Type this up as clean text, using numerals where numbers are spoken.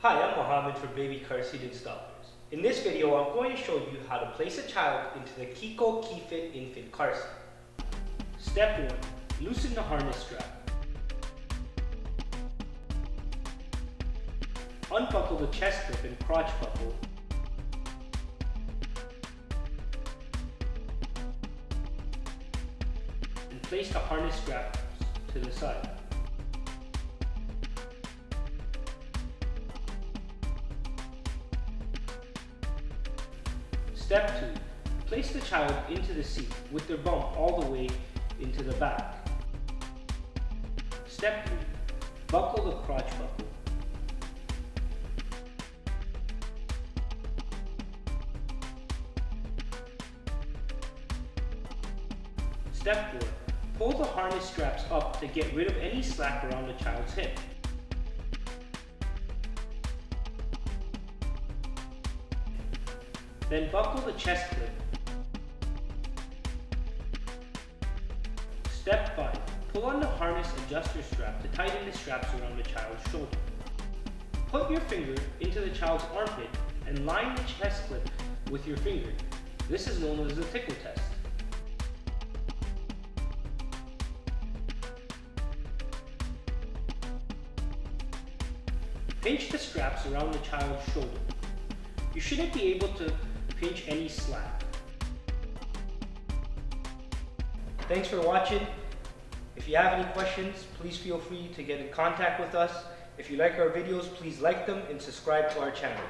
Hi, I'm Mohammed for Baby Car Seat Installers. In this video, I'm going to show you how to place a child into the Chicco Keyfit infant car seat. Step 1. Loosen the harness strap. Unbuckle the chest clip and crotch buckle. And place the harness straps to the side. Step 2. Place the child into the seat with their bump all the way into the back. Step 3. Buckle the crotch buckle. Step 4. Pull the harness straps up to get rid of any slack around the child's hip. Then buckle the chest clip. Step 5. Pull on the harness adjuster strap to tighten the straps around the child's shoulder. Put your finger into the child's armpit and line the chest clip with your finger. This is known as the Tickle Test. Pinch the straps around the child's shoulder. You shouldn't be able to pinch any slack. Thanks for watching. If you have any questions, please feel free to get in contact with us. If you like our videos, please like them and subscribe to our channel.